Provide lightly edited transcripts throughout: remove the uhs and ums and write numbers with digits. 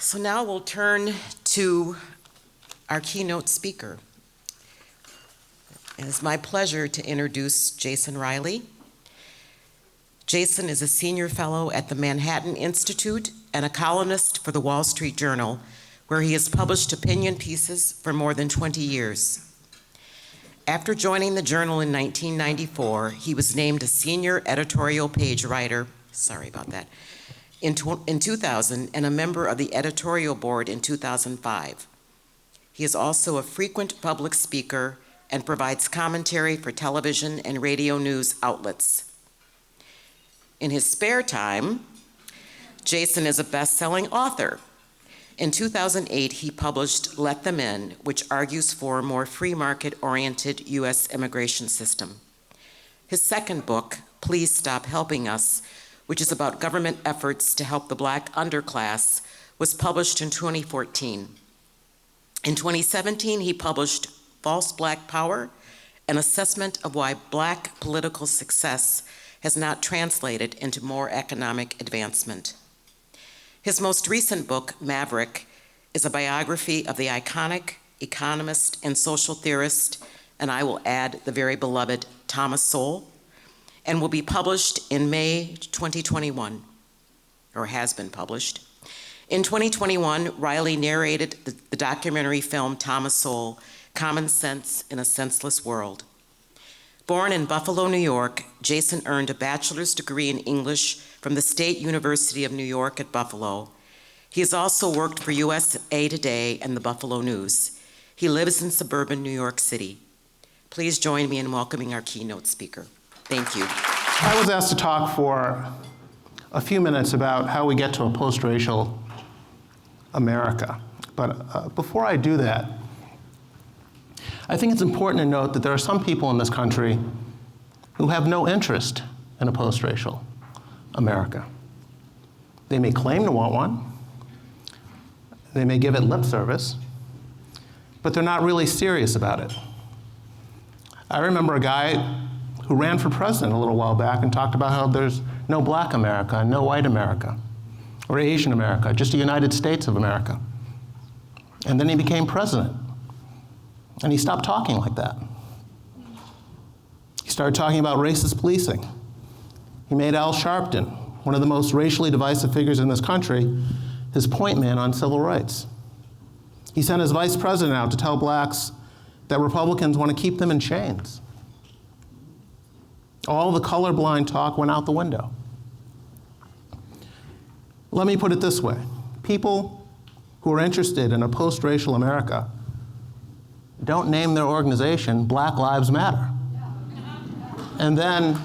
So now we'll turn to our keynote speaker. It is my pleasure to introduce Jason Riley. Jason is a senior fellow at the Manhattan Institute and a columnist for the Wall Street Journal, where he has published opinion pieces for more than 20 years. After joining the Journal in 1994, he was named a senior editorial page writer, in 2000, and a member of the editorial board in 2005. He is also a frequent public speaker and provides commentary for television and radio news outlets. In his spare time, Jason is a best-selling author. In 2008, he published Let Them In, which argues for a more free market-oriented U.S. immigration system. His second book, Please Stop Helping Us, which is about government efforts to help the Black underclass, was published in 2014. In 2017, he published False Black Power, an assessment of why Black political success has not translated into more economic advancement. His most recent book, Maverick, is a biography of the iconic economist and social theorist, and I will add the very beloved Thomas Sowell, and will be published in May 2021, or has been published. In 2021, Riley narrated the documentary film Thomas Sowell, Common Sense in a Senseless World. Born in Buffalo, New York, Jason earned a bachelor's degree in English from the State University of New York at Buffalo. He has also worked for USA Today and the Buffalo News. He lives in suburban New York City. Please join me in welcoming our keynote speaker. Thank you. I was asked to talk for a few minutes about how we get to a post-racial America. But before I do that, I think it's important to note that there are some people in this country who have no interest in a post-racial America. They may claim to want one, they may give it lip service, but they're not really serious about it. I remember a guy who ran for president a little while back and talked about how there's no Black America, no white America, or Asian America, just a United States of America. And then he became president. And he stopped talking like that. He started talking about racist policing. He made Al Sharpton, one of the most racially divisive figures in this country, his point man on civil rights. He sent his vice president out to tell blacks that Republicans want to keep them in chains. All the colorblind talk went out the window. Let me put it this way. People who are interested in a post-racial America don't name their organization Black Lives Matter. And then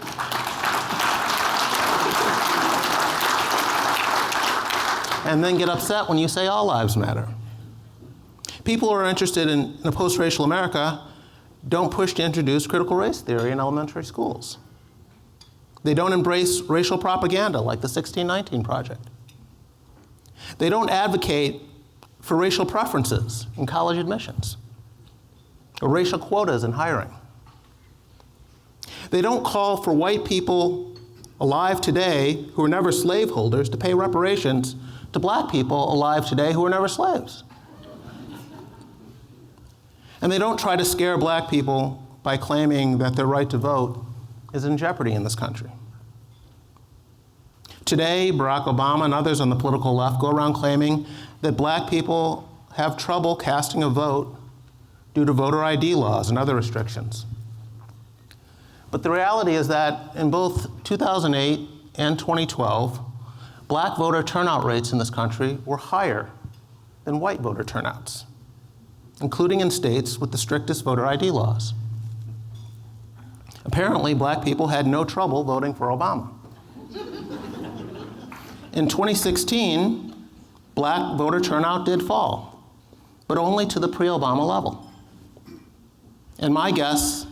get upset when you say all lives matter. People who are interested in a post-racial America don't push to introduce critical race theory in elementary schools. They don't embrace racial propaganda like the 1619 Project. They don't advocate for racial preferences in college admissions, or racial quotas in hiring. They don't call for white people alive today who are never slaveholders to pay reparations to Black people alive today who are never slaves. And they don't try to scare Black people by claiming that their right to vote is in jeopardy in this country. Today, Barack Obama and others on the political left go around claiming that Black people have trouble casting a vote due to voter ID laws and other restrictions. But the reality is that in both 2008 and 2012, Black voter turnout rates in this country were higher than white voter turnouts, including in states with the strictest voter ID laws. Apparently, Black people had no trouble voting for Obama. In 2016, Black voter turnout did fall, but only to the pre-Obama level. And my guess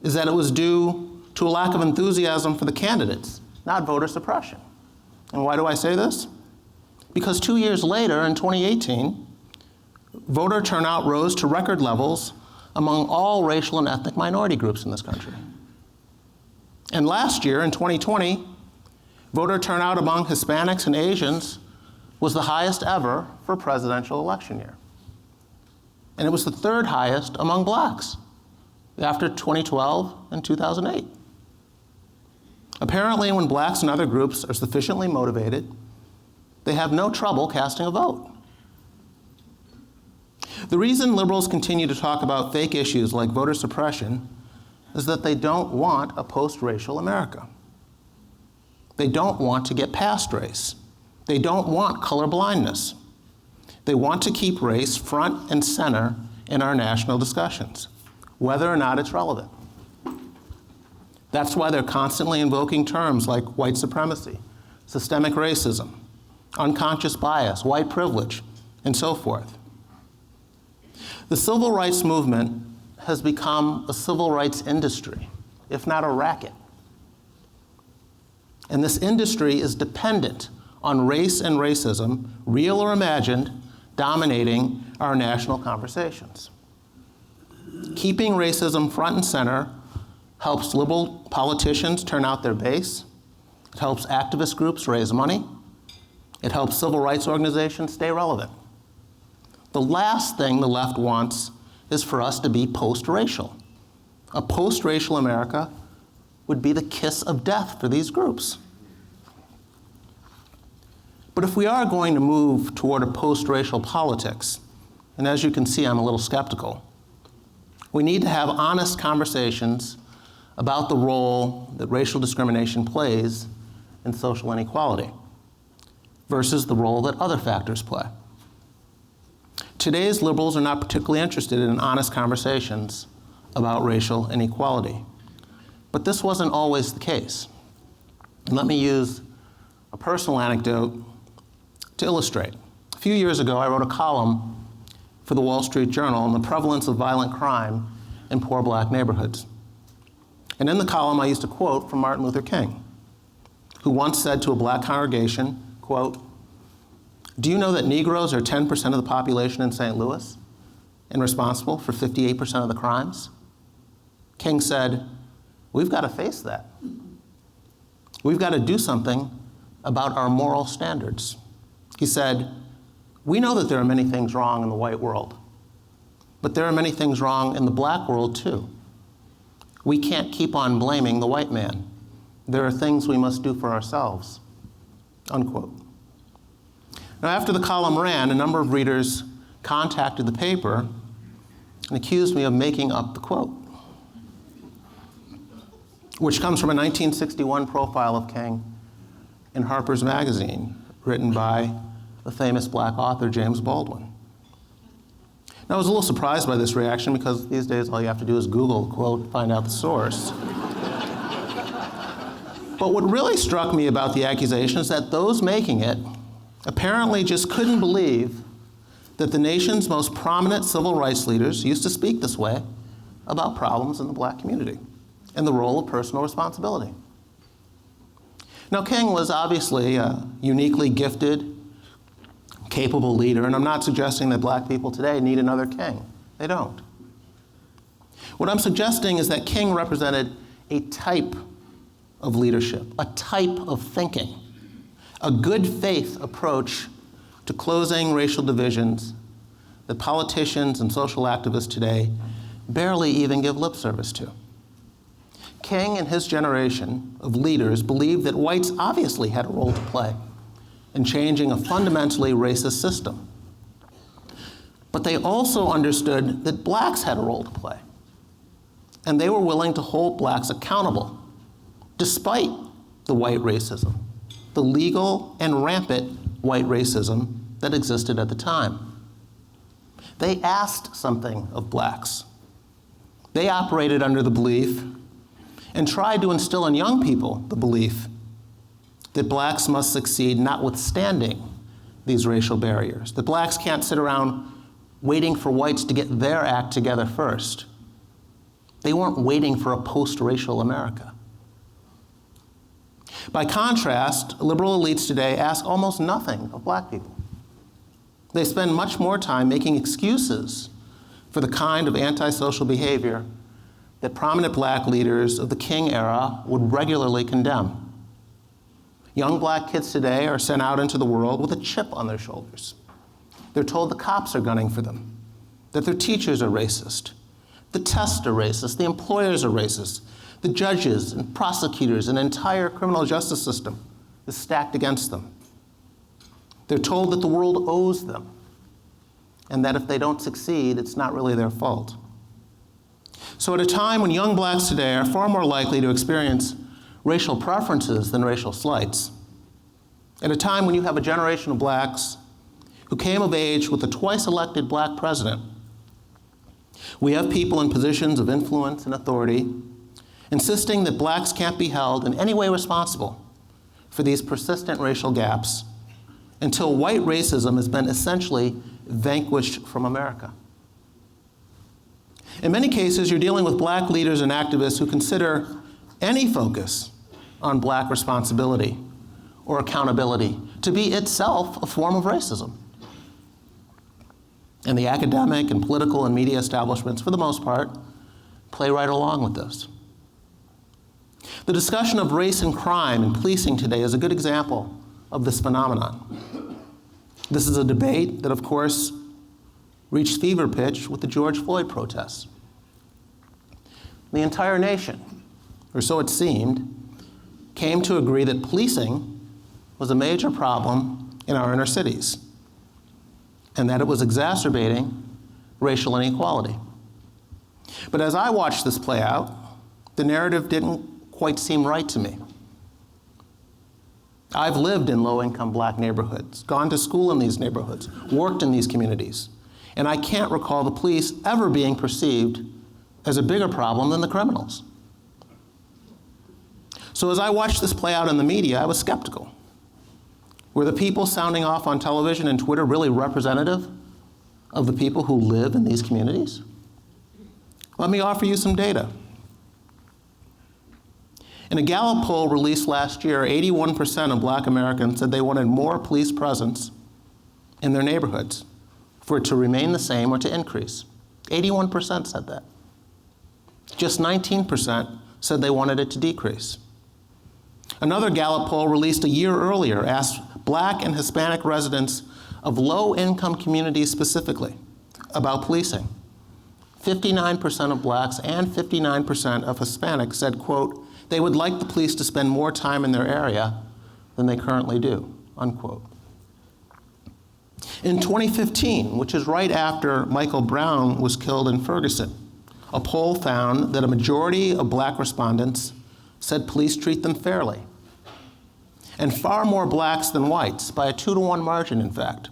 is that it was due to a lack of enthusiasm for the candidates, not voter suppression. And why do I say this? Because 2 years later, in 2018, voter turnout rose to record levels among all racial and ethnic minority groups in this country. And last year, in 2020, voter turnout among Hispanics and Asians was the highest ever for a presidential election year. And it was the third highest among blacks after 2012 and 2008. Apparently, when blacks and other groups are sufficiently motivated, they have no trouble casting a vote. The reason liberals continue to talk about fake issues like voter suppression is that they don't want a post-racial America. They don't want to get past race. They don't want color blindness. They want to keep race front and center in our national discussions, whether or not it's relevant. That's why they're constantly invoking terms like white supremacy, systemic racism, unconscious bias, white privilege, and so forth. The civil rights movement has become a civil rights industry, if not a racket. And this industry is dependent on race and racism, real or imagined, dominating our national conversations. Keeping racism front and center helps liberal politicians turn out their base. It helps activist groups raise money. It helps civil rights organizations stay relevant. The last thing the left wants is for us to be post-racial. A post-racial America would be the kiss of death for these groups. But if we are going to move toward a post-racial politics, and as you can see, I'm a little skeptical, we need to have honest conversations about the role that racial discrimination plays in social inequality versus the role that other factors play. Today's liberals are not particularly interested in honest conversations about racial inequality. But this wasn't always the case. And let me use a personal anecdote to illustrate. A few years ago, I wrote a column for the Wall Street Journal on the prevalence of violent crime in poor black neighborhoods. And in the column, I used a quote from Martin Luther King, who once said to a black congregation, quote, "Do you know that Negroes are 10% of the population in St. Louis and responsible for 58% of the crimes?" King said, "We've got to face that. We've got to do something about our moral standards." He said, "We know that there are many things wrong in the white world, but there are many things wrong in the black world too. We can't keep on blaming the white man. There are things we must do for ourselves," unquote. Now, after the column ran, a number of readers contacted the paper and accused me of making up the quote, which comes from a 1961 profile of King in Harper's Magazine, written by the famous black author James Baldwin. Now, I was a little surprised by this reaction because these days all you have to do is Google the quote, find out the source. But what really struck me about the accusation is that those making it apparently just couldn't believe that the nation's most prominent civil rights leaders used to speak this way about problems in the black community and the role of personal responsibility. Now, King was obviously a uniquely gifted, capable leader, and I'm not suggesting that black people today need another King. They don't. What I'm suggesting is that King represented a type of leadership, a type of thinking, a good faith approach to closing racial divisions that politicians and social activists today barely even give lip service to. King and his generation of leaders believed that whites obviously had a role to play in changing a fundamentally racist system. But they also understood that blacks had a role to play, and they were willing to hold blacks accountable despite the white racism, the legal and rampant white racism that existed at the time. They asked something of blacks. They operated under the belief and tried to instill in young people the belief that blacks must succeed notwithstanding these racial barriers, that blacks can't sit around waiting for whites to get their act together first. They weren't waiting for a post-racial America. By contrast, liberal elites today ask almost nothing of black people. They spend much more time making excuses for the kind of antisocial behavior that prominent black leaders of the King era would regularly condemn. Young black kids today are sent out into the world with a chip on their shoulders. They're told the cops are gunning for them, that their teachers are racist, the tests are racist, the employers are racist, the judges and prosecutors and entire criminal justice system is stacked against them. They're told that the world owes them, and that if they don't succeed, it's not really their fault. So at a time when young blacks today are far more likely to experience racial preferences than racial slights, at a time when you have a generation of blacks who came of age with a twice-elected black president, we have people in positions of influence and authority insisting that blacks can't be held in any way responsible for these persistent racial gaps until white racism has been essentially vanquished from America. In many cases, you're dealing with black leaders and activists who consider any focus on black responsibility or accountability to be itself a form of racism. And the academic and political and media establishments, for the most part, play right along with this. The discussion of race and crime and policing today is a good example of this phenomenon. This is a debate that, of course, reached fever pitch with the George Floyd protests. The entire nation, or so it seemed, came to agree that policing was a major problem in our inner cities, and that it was exacerbating racial inequality. But as I watched this play out, the narrative didn't quite seem right to me. I've lived in low-income black neighborhoods, gone to school in these neighborhoods, worked in these communities, and I can't recall the police ever being perceived as a bigger problem than the criminals. So as I watched this play out in the media, I was skeptical. Were the people sounding off on television and Twitter really representative of the people who live in these communities? Let me offer you some data. In a Gallup poll released last year, 81% of black Americans said they wanted more police presence in their neighborhoods for it to remain the same or to increase. 81% said that. Just 19% said they wanted it to decrease. Another Gallup poll released a year earlier asked black and Hispanic residents of low-income communities specifically about policing. 59% of blacks and 59% of Hispanics said, quote, they would like the police to spend more time in their area than they currently do, unquote. In 2015, which is right after Michael Brown was killed in Ferguson, a poll found that a majority of black respondents said police treat them fairly. And far more blacks than whites, by a 2-to-1 margin in fact,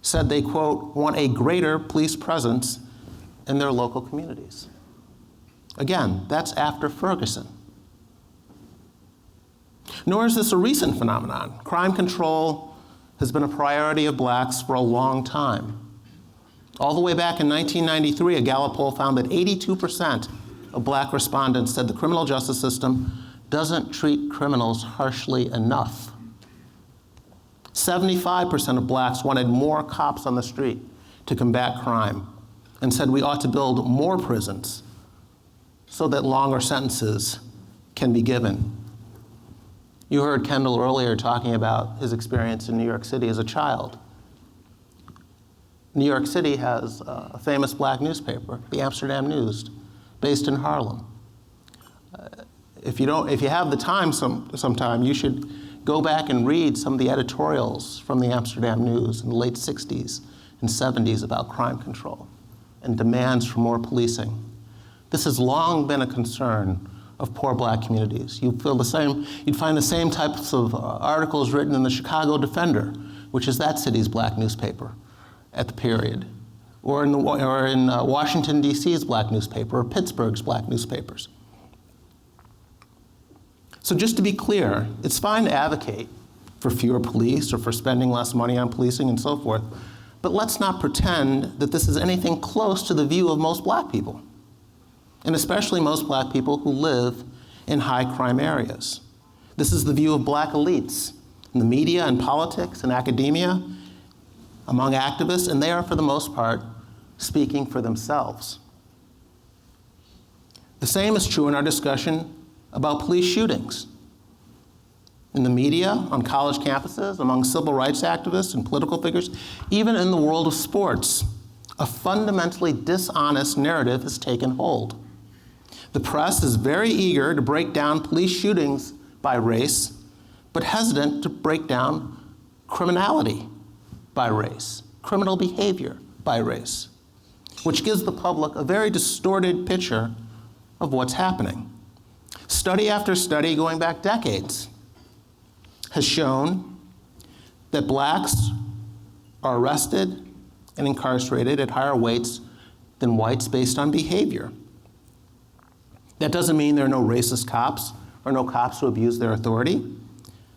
said they, quote, want a greater police presence in their local communities. Again, that's after Ferguson. Nor is this a recent phenomenon. Crime control has been a priority of blacks for a long time. All the way back in 1993, a Gallup poll found that 82% of black respondents said the criminal justice system doesn't treat criminals harshly enough. 75% of blacks wanted more cops on the street to combat crime and said we ought to build more prisons so that longer sentences can be given. You heard Kendall earlier talking about his experience in New York City as a child. New York City has a famous black newspaper, the Amsterdam News, based in Harlem. If you have the time sometime, you should go back and read some of the editorials from the Amsterdam News in the late 60s and 70s about crime control and demands for more policing. This has long been a concern of poor black communities. You'd find the same types of articles written in the Chicago Defender, which is that city's black newspaper at the period, or in Washington, D.C.'s black newspaper, or Pittsburgh's black newspapers. So just to be clear, it's fine to advocate for fewer police or for spending less money on policing and so forth, but let's not pretend that this is anything close to the view of most black people, and especially most black people who live in high crime areas. This is the view of black elites in the media and politics and academia, among activists, and they are, for the most part, speaking for themselves. The same is true in our discussion about police shootings. in the media, on college campuses, among civil rights activists and political figures, even in the world of sports, a fundamentally dishonest narrative has taken hold. The press is very eager to break down police shootings by race, but hesitant to break down criminality by race, criminal behavior by race, which gives the public a very distorted picture of what's happening. Study after study, going back decades, has shown that blacks are arrested and incarcerated at higher rates than whites based on behavior. That doesn't mean there are no racist cops or no cops who abuse their authority,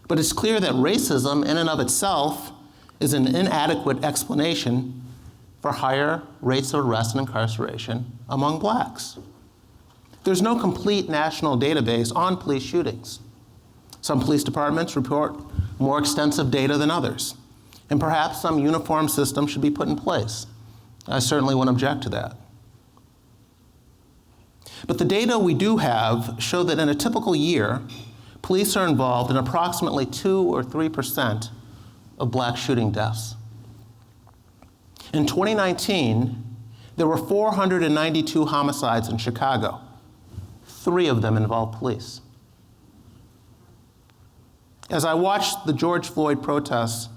but it's clear that racism in and of itself is an inadequate explanation for higher rates of arrest and incarceration among blacks. There's no complete national database on police shootings. Some police departments report more extensive data than others, and perhaps some uniform system should be put in place. I certainly wouldn't object to that. But the data we do have show that in a typical year, police are involved in approximately 2 or 3% of black shooting deaths. In 2019, there were 492 homicides in Chicago. 3 of them involved police. As I watched the George Floyd protests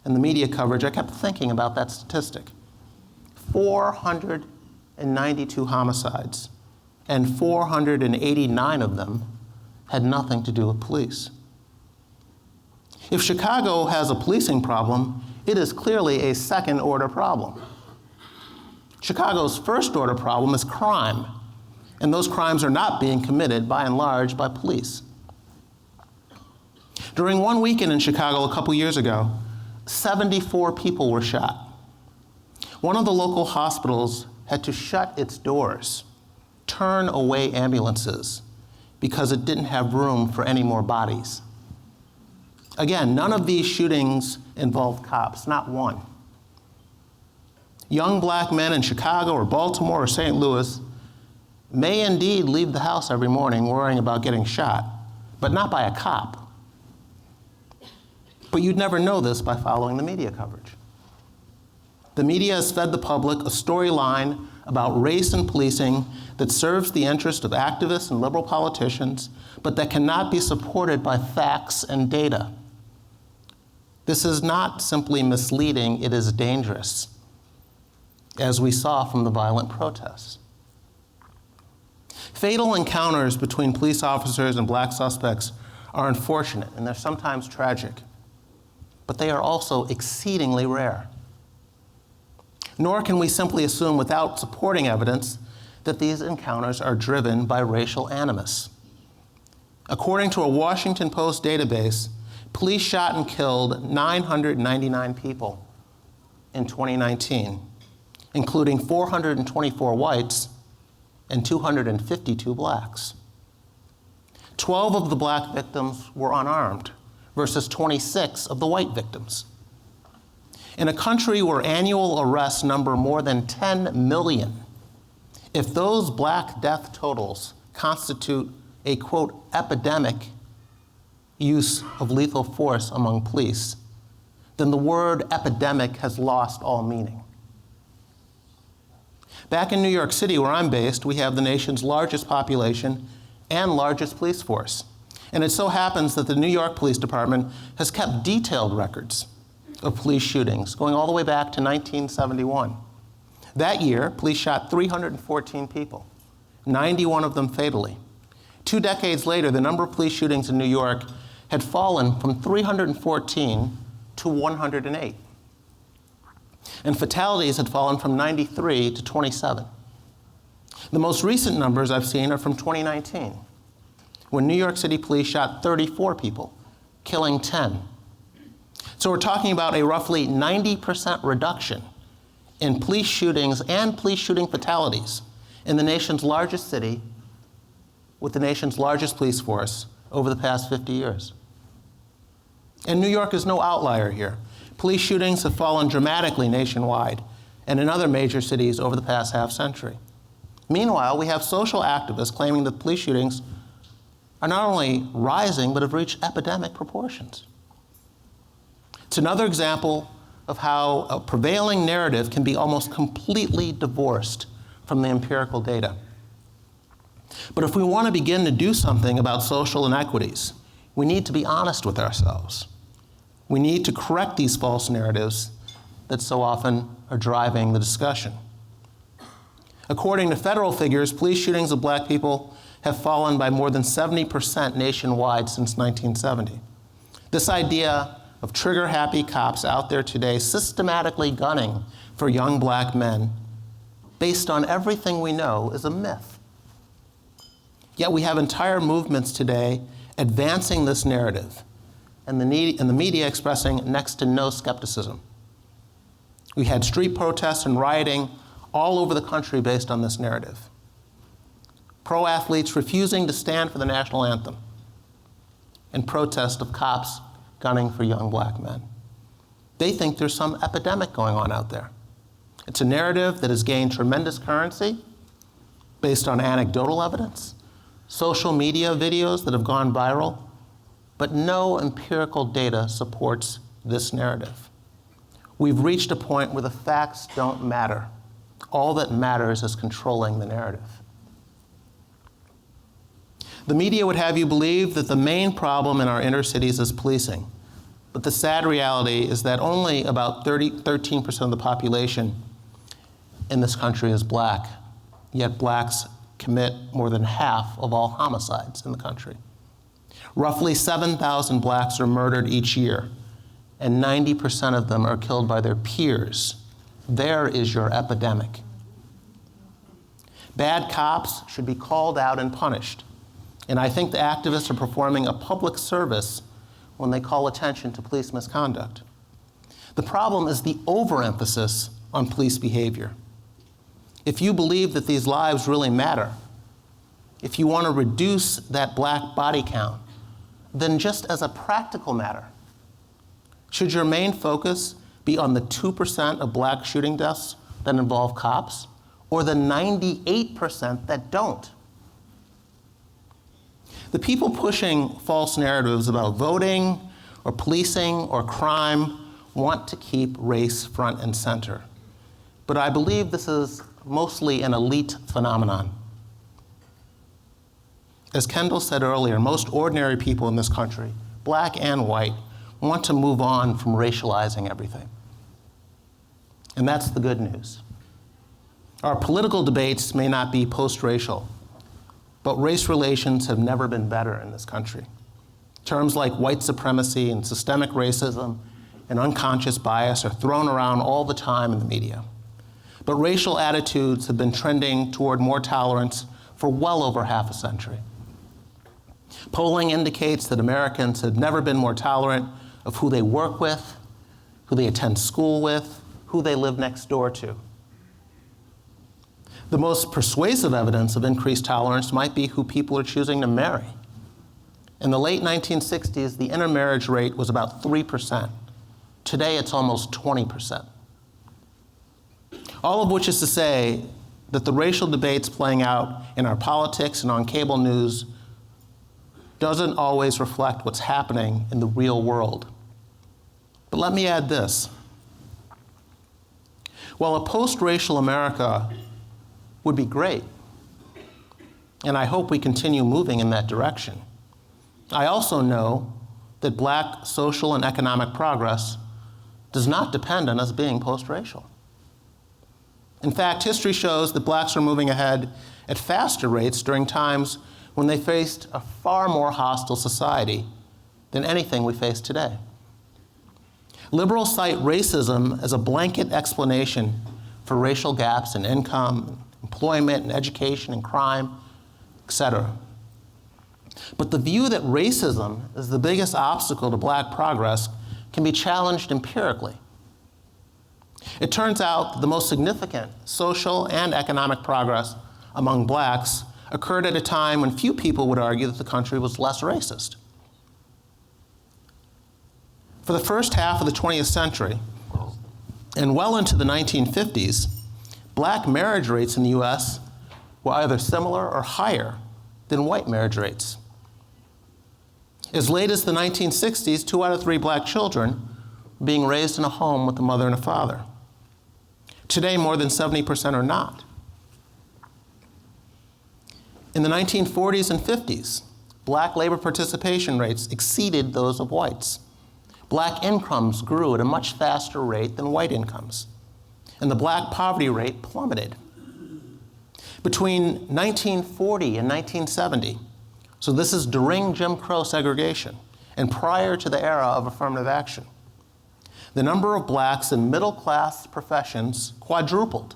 and the media coverage, I kept thinking about that statistic. 492 homicides, and 489 of them had nothing to do with police. If Chicago has a policing problem, it is clearly a second-order problem. Chicago's first-order problem is crime, and those crimes are not being committed, by and large, by police. During one weekend in Chicago a couple years ago, 74 people were shot. One of the local hospitals had to shut its doors, turn away ambulances, because it didn't have room for any more bodies. Again, none of these shootings involved cops, not one. Young black men in Chicago or Baltimore or St. Louis may indeed leave the house every morning worrying about getting shot, but not by a cop. But you'd never know this by following the media coverage. The media has fed the public a storyline about race and policing that serves the interest of activists and liberal politicians, but that cannot be supported by facts and data. This is not simply misleading, it is dangerous, as we saw from the violent protests. Fatal encounters between police officers and black suspects are unfortunate, and they're sometimes tragic, but they are also exceedingly rare. Nor can we simply assume without supporting evidence that these encounters are driven by racial animus. According to a Washington Post database, police shot and killed 999 people in 2019, including 424 whites and 252 blacks. 12 of the black victims were unarmed versus 26 of the white victims. In a country where annual arrests number more than 10 million, if those black death totals constitute a, quote, epidemic use of lethal force among police, then the word epidemic has lost all meaning. Back in New York City, where I'm based, we have the nation's largest population and largest police force. And it so happens that the New York Police Department has kept detailed records of police shootings going all the way back to 1971. That year, police shot 314 people, 91 of them fatally. 2 decades later, the number of police shootings in New York had fallen from 314 to 108. And fatalities had fallen from 93 to 27. The most recent numbers I've seen are from 2019, when New York City police shot 34 people, killing 10. So we're talking about a roughly 90% reduction in police shootings and police shooting fatalities in the nation's largest city with the nation's largest police force over the past 50 years. And New York is no outlier here. Police shootings have fallen dramatically nationwide and in other major cities over the past half century. Meanwhile, we have social activists claiming that police shootings are not only rising, but have reached epidemic proportions. It's another example of how a prevailing narrative can be almost completely divorced from the empirical data. But if we want to begin to do something about social inequities, we need to be honest with ourselves. We need to correct these false narratives that so often are driving the discussion. According to federal figures, police shootings of black people have fallen by more than 70% nationwide since 1970. This idea of trigger-happy cops out there today systematically gunning for young black men, based on everything we know, is a myth. Yet we have entire movements today advancing this narrative, and the media expressing next to no skepticism. We had street protests and rioting all over the country based on this narrative. Pro-athletes refusing to stand for the national anthem in protest of cops gunning for young black men. They think there's some epidemic going on out there. It's a narrative that has gained tremendous currency based on anecdotal evidence, social media videos that have gone viral, but no empirical data supports this narrative. We've reached a point where the facts don't matter. All that matters is controlling the narrative. The media would have you believe that the main problem in our inner cities is policing. But the sad reality is that only about 13% of the population in this country is black, yet blacks commit more than half of all homicides in the country. Roughly 7,000 blacks are murdered each year, and 90% of them are killed by their peers. There is your epidemic. Bad cops should be called out and punished. And I think the activists are performing a public service when they call attention to police misconduct. The problem is the overemphasis on police behavior. If you believe that these lives really matter, if you want to reduce that black body count, then just as a practical matter, should your main focus be on the 2% of black shooting deaths that involve cops, or the 98% that don't? The people pushing false narratives about voting or policing or crime want to keep race front and center. But I believe this is mostly an elite phenomenon. As Kendall said earlier, most ordinary people in this country, black and white, want to move on from racializing everything. And that's the good news. Our political debates may not be post-racial, but race relations have never been better in this country. Terms like white supremacy and systemic racism and unconscious bias are thrown around all the time in the media. But racial attitudes have been trending toward more tolerance for well over half a century. Polling indicates that Americans have never been more tolerant of who they work with, who they attend school with, who they live next door to. The most persuasive evidence of increased tolerance might be who people are choosing to marry. In the late 1960s, the intermarriage rate was about 3%. Today, it's almost 20%. All of which is to say that the racial debates playing out in our politics and on cable news doesn't always reflect what's happening in the real world. But let me add this. While a post-racial America would be great, and I hope we continue moving in that direction, I also know that black social and economic progress does not depend on us being post-racial. In fact, history shows that blacks are moving ahead at faster rates during times when they faced a far more hostile society than anything we face today. Liberals cite racism as a blanket explanation for racial gaps in income, employment, and education, and crime, etc. But the view that racism is the biggest obstacle to black progress can be challenged empirically. It turns out that the most significant social and economic progress among blacks occurred at a time when few people would argue that the country was less racist. For the first half of the 20th century, and well into the 1950s, black marriage rates in the US were either similar or higher than white marriage rates. As late as the 1960s, 2 out of 3 black children were being raised in a home with a mother and a father. Today, more than 70% are not. In the 1940s and 50s, black labor participation rates exceeded those of whites. Black incomes grew at a much faster rate than white incomes, and the black poverty rate plummeted. Between 1940 and 1970, so this is during Jim Crow segregation and prior to the era of affirmative action, the number of blacks in middle-class professions quadrupled.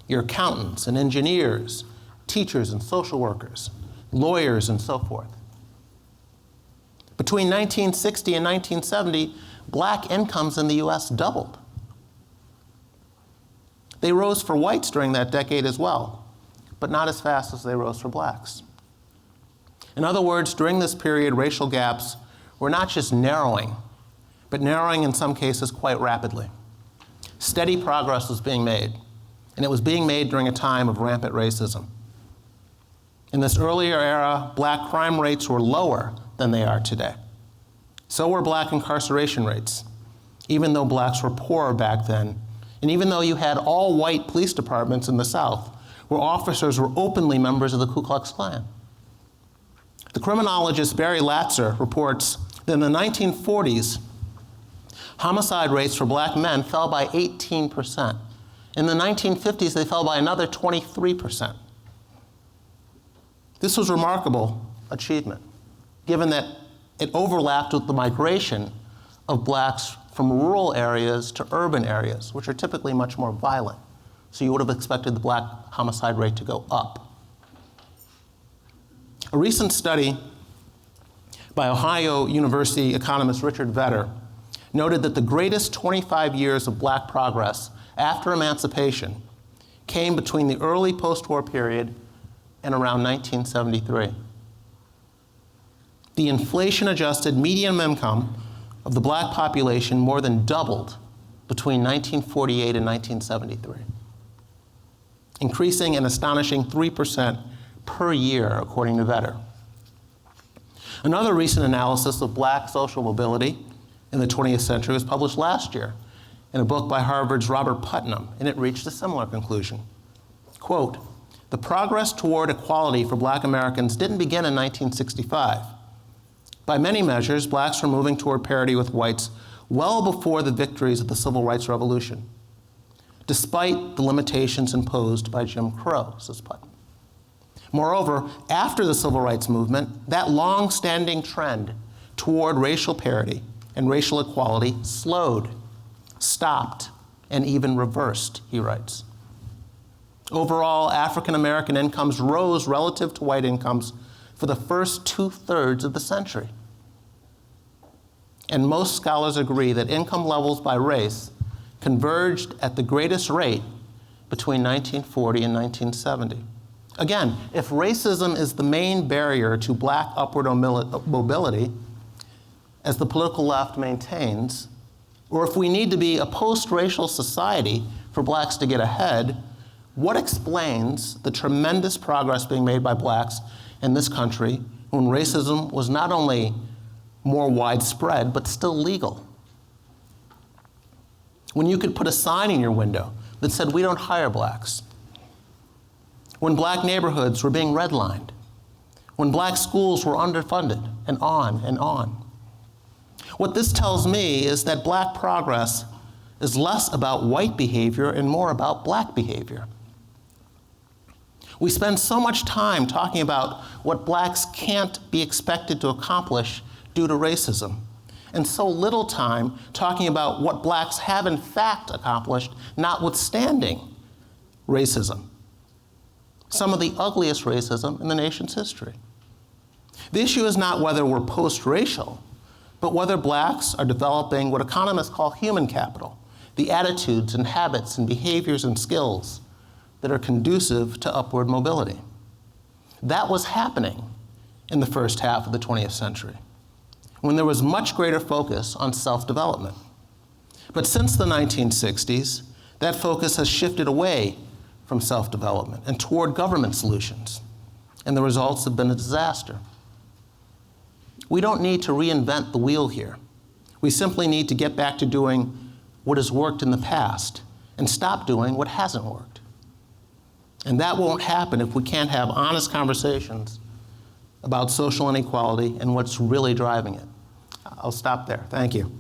Your accountants and engineers, teachers and social workers, lawyers and so forth. Between 1960 and 1970, black incomes in the US doubled. They rose for whites during that decade as well, but not as fast as they rose for blacks. In other words, during this period, racial gaps were not just narrowing, but narrowing in some cases quite rapidly. Steady progress was being made, and it was being made during a time of rampant racism. In this earlier era, black crime rates were lower than they are today. So were black incarceration rates, even though blacks were poorer back then, and even though you had all white police departments in the South, where officers were openly members of the Ku Klux Klan. The criminologist Barry Latzer reports that in the 1940s, homicide rates for black men fell by 18%. In the 1950s, they fell by another 23%. This was a remarkable achievement, given that it overlapped with the migration of blacks from rural areas to urban areas, which are typically much more violent. So you would have expected the black homicide rate to go up. A recent study by Ohio University economist Richard Vedder noted that the greatest 25 years of black progress after emancipation came between the early post-war period and around 1973. The inflation-adjusted median income of the black population more than doubled between 1948 and 1973, increasing an astonishing 3% per year, according to Vedder. Another recent analysis of black social mobility in the 20th century was published last year in a book by Harvard's Robert Putnam, and it reached a similar conclusion. Quote, "The progress toward equality for black Americans didn't begin in 1965. By many measures, blacks were moving toward parity with whites well before the victories of the Civil Rights Revolution, despite the limitations imposed by Jim Crow," says Putnam. Moreover, after the Civil Rights Movement, that long-standing trend toward racial parity and racial equality slowed, stopped, and even reversed, he writes. Overall, African American incomes rose relative to white incomes for the first 2/3 of the century. And most scholars agree that income levels by race converged at the greatest rate between 1940 and 1970. Again, if racism is the main barrier to black upward mobility, as the political left maintains, or if we need to be a post-racial society for blacks to get ahead, what explains the tremendous progress being made by blacks in this country when racism was not only more widespread, but still legal? When you could put a sign in your window that said, "We don't hire blacks." When black neighborhoods were being redlined. When black schools were underfunded, and on and on. What this tells me is that black progress is less about white behavior and more about black behavior. We spend so much time talking about what blacks can't be expected to accomplish due to racism, and so little time talking about what blacks have in fact accomplished, notwithstanding racism. Some of the ugliest racism in the nation's history. The issue is not whether we're post-racial, but whether blacks are developing what economists call human capital, the attitudes and habits and behaviors and skills that are conducive to upward mobility. That was happening in the first half of the 20th century, when there was much greater focus on self-development. But since the 1960s, that focus has shifted away from self-development and toward government solutions, and the results have been a disaster. We don't need to reinvent the wheel here. We simply need to get back to doing what has worked in the past and stop doing what hasn't worked. And that won't happen if we can't have honest conversations about social inequality and what's really driving it. I'll stop there. Thank you.